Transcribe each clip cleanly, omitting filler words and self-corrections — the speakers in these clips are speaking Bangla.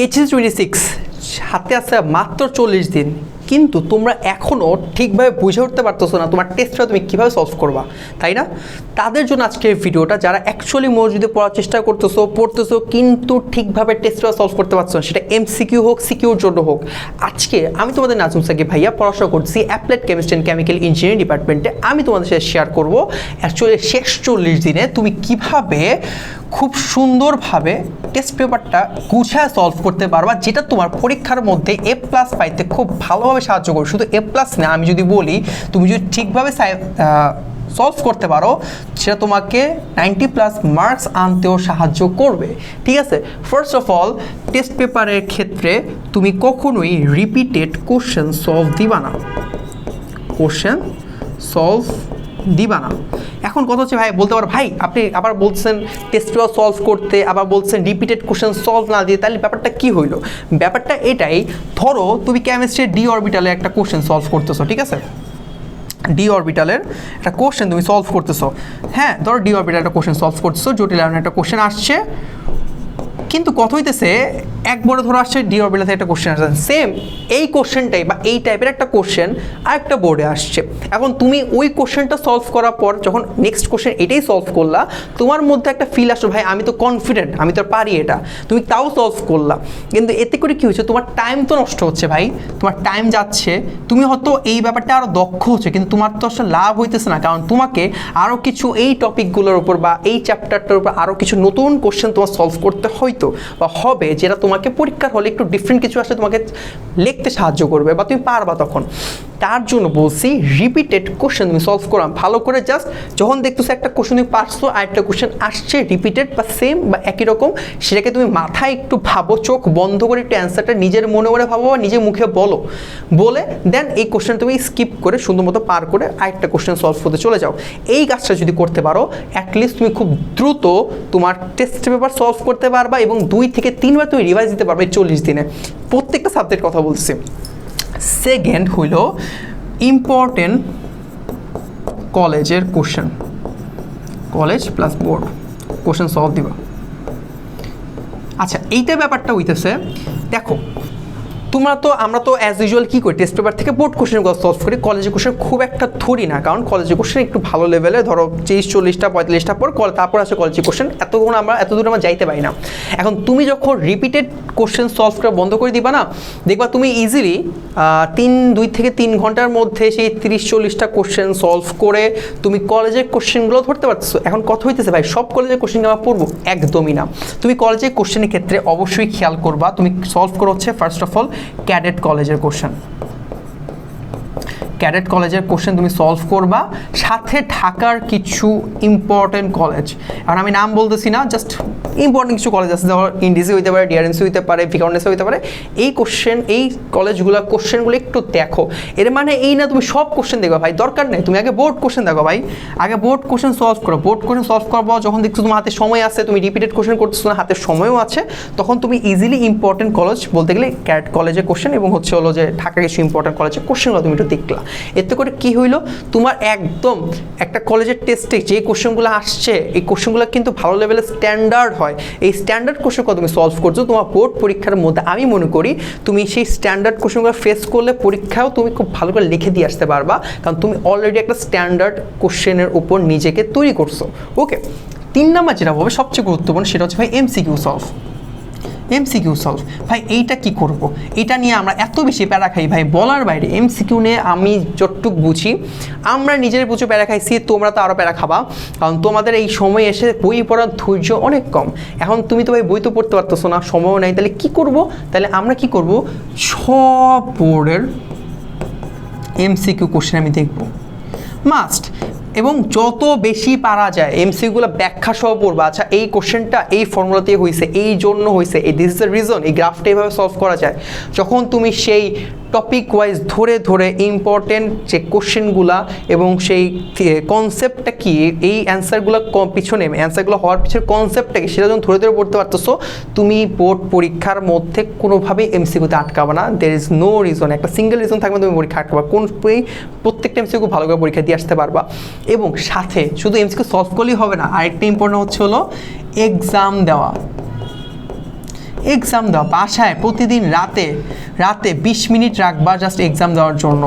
HSC26 হাতে আছে মাত্র 40 দিন, কিন্তু তোমরা এখনও ঠিকভাবে বুঝে উঠতে পারতেছো না তোমার টেস্টটা তুমি কীভাবে সলভ করবা, তাই না? তাদের জন্য আজকের ভিডিওটা, যারা অ্যাকচুয়ালি মনোযোগে পড়ার চেষ্টা পড়তেছো কিন্তু ঠিকভাবে টেস্টটা সলভ করতে পারছো না, সেটা MCQ হোক সিকিউর জন্য হোক। আজকে আমি তোমাদের নাজমুল সাকিব ভাইয়া পড়াশোনা করছি applied chemistry and chemical engineering ডিপার্টমেন্টে। আমি তোমাদের সাথে শেয়ার করবো অ্যাকচুয়ালি শেষ 40 দিনে তুমি কিভাবে খুব সুন্দরভাবে টেস্ট পেপারটা গুছায় সলভ করতে পারবা, যেটা তোমার পরীক্ষার মধ্যে A+ পাইতে খুব ভালোভাবে সাহায্য করবে। শুধু A+ না, আমি যদি বলি তুমি যদি ঠিকভাবে সলভ করতে পারো, সেটা তোমাকে 90+ মার্কস আনতেও সাহায্য করবে, ঠিক আছে? ফার্স্ট অফ অল, টেস্ট পেপারের ক্ষেত্রে তুমি কখনোই রিপিটেড কোশ্চেন সলভ দিবা না, দিবা না। এখন কথা হচ্ছে ভাই বলতে পারো, ভাই আপনি আবার বলছেন টেস্ট পেপার সলভ করতে, আবার বলছেন রিপিটেড কোশ্চেন সলভ না দিয়ে, তাহলে ব্যাপারটা কি হইলো? ব্যাপারটা এটাই, ধরো তুমি কেমিস্ট্রির ডি অরবিটালে একটা কোশ্চেন সলভ করতেছো, ঠিক আছে? ডি অরবিটালের একটা কোশ্চেন তুমি সলভ করতেছো, হ্যাঁ, ধরো ডি অরবিটাল একটা কোশ্চেন সলভ করতেছো, জটিল একটা কোশ্চেন আসছে, কিন্তু কথা হইতেছে একবারে ধরো আসছে ডি অরবিটাল থেকে একটা কোশ্চেন আসছে, সেম এই কোশ্চেনটাই বা এই টাইপের একটা কোশ্চেন আরেকটা বোর্ডে আসছে। এখন তুমি ওই কোশ্চেনটা সলভ করার পর যখন নেক্সট কোশ্চেন এটাই সলভ করলা, তোমার মধ্যে একটা ফিল আসলো, ভাই আমি তো কনফিডেন্ট, আমি তো পারি এটা, তুমি তাও সলভ করলা, কিন্তু এতে করে কী হচ্ছে, তোমার টাইম তো নষ্ট হচ্ছে ভাই, তোমার টাইম যাচ্ছে, তুমি হয়তো এই ব্যাপারটা আরও দক্ষ হচ্ছে, কিন্তু তোমার তো আসলে লাভ হইতেছে না, কারণ তোমাকে আরও কিছু এই টপিকগুলোর উপর বা এই চ্যাপ্টারটার উপর আরও কিছু নতুন কোশ্চেন তোমার সলভ করতে হয়তো বা হবে, যেটা তোমাকে পরীক্ষার হলে একটু ডিফারেন্ট কিছু আসলে তোমাকে লিখতে সাহায্য করবে বা তুমি পারবা তখন। তার জন্য বলছি রিপিটেড কোশ্চেন তুমি সলভ করো ভালো করে, জাস্ট যখন দেখতেছো একটা কোশ্চেন তুমি পারছো আর একটা কোশ্চেন আসছে রিপিটেড বা সেম বা একই রকম, সেটাকে তুমি মাথায় একটু ভাবো, চোখ বন্ধ করে একটু অ্যান্সারটা নিজের মনে মনে ভাবো বা নিজের মুখে বলে দেন এই কোশ্চেন তুমি স্কিপ করে সুন্দর মতো পার করে আরেকটা কোশ্চেন সলভ করতে চলে যাও। এই কাজটা যদি করতে পারো, অ্যাটলিস্ট তুমি খুব দ্রুত তোমার টেস্ট পেপার সলভ করতে পারবা এবং 2 থেকে 3 বার তুমি রিভাইজ দিতে পারবে 40 দিনে, প্রত্যেকটা সাবজেক্ট কথা বলছি। সেকেন্ড হইল ইম্পর্টেন্ট কলেজের question, college plus board question solve দিবা। আচ্ছা, এইটা ব্যাপারটা হইতেছে, দেখো আমরা তো অ্যাজ ইউজুয়াল কী করি, টেস্ট পেপার থেকে বোর্ড কোশ্চেনগুলো সলভ করি, কলেজের কোশ্চেন খুব একটা ধরি না, কারণ কলেজের কোশ্চেন একটু ভালো লেভেলে, ধরো 30-40টা 45টা পর তারপর আসে কলেজের কোশ্চেন, এত দূর আমরা যাইতে পারি না। এখন তুমি যখন রিপিটেড কোশ্চেন সলভ করা বন্ধ করে দিবা না, দেখবা তুমি ইজিলি 2 থেকে 3 ঘন্টার মধ্যে সেই 30-40টা কোশ্চেন সলভ করে তুমি কলেজের কোশ্চেনগুলো ধরতে পারতেছো। এখন কথা হইতেছে, ভাই সব কলেজের কোশ্চেন আমরা পড়বো? একদমই না। তুমি কলেজের কোশ্চেনের ক্ষেত্রে অবশ্যই খেয়াল করবা, তুমি সলভ করো হচ্ছে ফার্স্ট অফ অল ক্যাডেট কলেজের কোশ্চেন, ক্যাডেট কলেজের কোশ্চেন তুমি সলভ করবা, সাথে ঢাকার কিছু ইম্পর্টেন্ট কলেজ, আর আমি নাম বলতেছি না, জাস্ট ইম্পর্টেন্ট কিছু কলেজ আছে, ধরো ইন্ডিসি হইতে পারে, ডিআরএমসি হইতে পারে, ভিকারনেসে হইতে পারে, এই কলেজগুলো কোশ্চেনগুলো একটু দেখো। এর মানে এই না তুমি সব কোশ্চেন দেখবা, ভাই দরকার নেই, তুমি আগে বোর্ড কোশ্চেন দেখো ভাই, আগে বোর্ড কোশ্চেন সলভ করো। বোর্ড কোশ্চেন সলভ করবো যখন দেখছো তোমার হাতে সময় আছে, তুমি রিপিটেড কোশ্চেন করতেছো না, হাতে সময়ও আছে, তখন তুমি ইজিলি ইম্পর্টেন্ট কলেজ বলতে গেলে ক্যাডেট কলেজের কোশ্চেন এবং হলো যে ঢাকা কিছু ইম্পর্টেন্ট কলেজের কোশ্চেনগুলো তুমি একটু দেখলা। এতে করে কি হইলো, তোমার একদম একটা কলেজের টেস্টে যে কোশ্চেনগুলো আসছে, এই কোশ্চেনগুলো কিন্তু ভালো লেভেলের স্ট্যান্ডার্ড হয়। এই স্ট্যান্ডার্ড কোশ্চেনগুলো তুমি সলভ করছো, তোমার বোর্ড পরীক্ষার মধ্যে আমি মনে করি তুমি সেই স্ট্যান্ডার্ড কোশ্চেনগুলো ফেস করলে পরীক্ষাও তুমি খুব ভালো করে লিখে দিয়ে আসতে পারবা, কারণ তুমি অলরেডি একটা স্ট্যান্ডার্ড কোশ্চেনের উপর নিজেকে তৈরি করছো। ওকে, 3 নাম্বার যেটা হবে সবচেয়ে গুরুত্বপূর্ণ, সেটা হচ্ছে ভাই MCQ সলভ। ভাই এইটা কি করব, এটা নিয়ে আমরা এত বেশি প্যারা খাই ভাই বলার বাইরে। MCQ নিয়ে আমি যতটুক বুঝি, আমরা নিজের বুঝে প্যারা খাইছি, তোমরা তো আরও প্যারা খাবা, কারণ তোমাদের এই সময় এসে বই পড়ার ধৈর্য অনেক কম। এখন তুমি তো ভাই বই তো পড়তে পারতেছো না, সময়ও নাই, তাহলে কি করব? তাহলে আমরা কি করব, সব বোর্ডের MCQ কোশ্চেন আমি দেখব মাস্ট, এবং যত বেশি পারা যায় MCQগুলো ব্যাখ্যা সহ পড়বা। আচ্ছা, এই কোশ্চেনটা এই ফর্মুলাতে হয়েছে, এই জন্য হয়েছে, এই দিস ইজ দ্য রিজন, এই গ্রাফটা এইভাবে সলভ করা যায়। যখন তুমি সেই টপিক ওয়াইজ ধরে ইম্পর্টেন্ট যে কোশ্চেনগুলা এবং সেই কনসেপ্টটা কি, এই অ্যান্সারগুলো পিছনে অ্যান্সারগুলো হওয়ার পিছনে কনসেপ্টটা কি, সেটা যখন ধরে পড়তে পারতেছো, তুমি বোর্ড পরীক্ষার মধ্যে কোনোভাবেই MCQতে আটকাবে না। দের ইজ নো রিজন, একটা সিঙ্গেল রিজন থাকবে তুমি পরীক্ষা আটকাবা, প্রত্যেকটা MCQ ভালো করে পরীক্ষা দিয়ে আসতে পারবা। এবং সাথে শুধু MCQ সলভ করলেই হবে না, আরেকটা ইম্পর্টেন্ট হচ্ছে হলো এক্সাম দেওয়া। এক্সাম দাও বাসায় প্রতিদিন রাতে 20 মিনিট রাখবা জাস্ট এক্সাম দেওয়ার জন্য।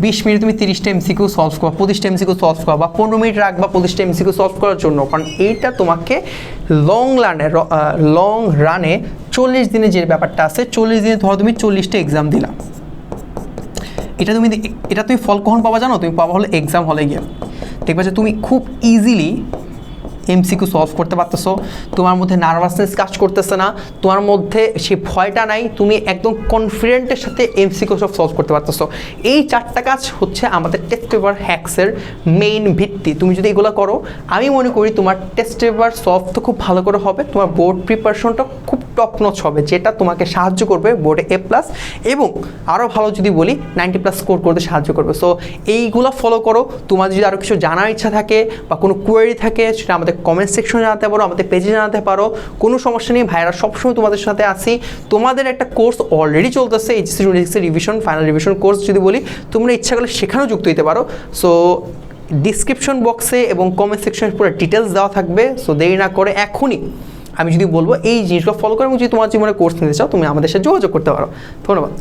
20 মিনিট তুমি 30টা এমসিকিউ সলভ করবা, 25টা এমসিকিউ সলভ করবা, বা 15 মিনিট রাখবা 25টা এমসিকিউ সলভ করার জন্য। কারণ এইটা তোমাকে লং রানে 40 দিনে যে ব্যাপারটা আছে, 40 দিনে ধরো তুমি 40টা এক্সাম দিলা, এটা তুমি ফল কখন পাবা জানো? তুমি পাবা হলো এক্সাম হলে গিয়ে। দেখবা যে তুমি খুব ইজিলি এমসিকিউ সলভ করতে পারতেছো, তোমার মধ্যে নার্ভাসনেস কাজ করতেছে না, তোমার মধ্যে সে ভয়টা নাই, তুমি একদম কনফিডেন্টের সাথে এমসিকিউ সব সলভ করতে পারতেছো। এই 4টা কাজ হচ্ছে আমাদের টেস্ট পেপার হ্যাক্সের মেইন ভিত্তি। তুমি যদি এগুলো করো, আমি মনে করি তোমার টেস্ট পেপার সলভ তো খুব ভালো করে হবে, তোমার বোর্ড প্রিপারেশনটা খুব টপ নচ হবে, যেটা তোমাকে সাহায্য করবে বোর্ডে A+ এবং আরও ভালো যদি বলি 90+ স্কোর করতে সাহায্য করবে। সো এইগুলো ফলো করো। তোমার যদি আরও কিছু জানার ইচ্ছা থাকে বা কোনো কোয়েরি থাকে, সেটা আমাদের কমেন্ট সেকশনে জানাতে পারো, আমাদের পেজে জানাতে পারো, কোনো সমস্যা নেই। ভাইরা সবসময় তোমাদের সাথে আছি। তোমাদের একটা কোর্স অলরেডি চলতেছে, HSC 26 revision, final revision course যদি বলি, তোমরা ইচ্ছা করলে সেখানেও যুক্ত হতে পারো। সো ডিসক্রিপশন বক্সে এবং কমেন্ট সেকশনে পুরো ডিটেলস দেওয়া থাকবে। সো দেরি না করে এখনই আমি যদি বলবো এই জিনিসগুলো ফলো করে, এবং যদি তোমার জীবনে কোর্স নিতে চাও, তুমি আমাদের সাথে যোগাযোগ করতে পারো। ধন্যবাদ।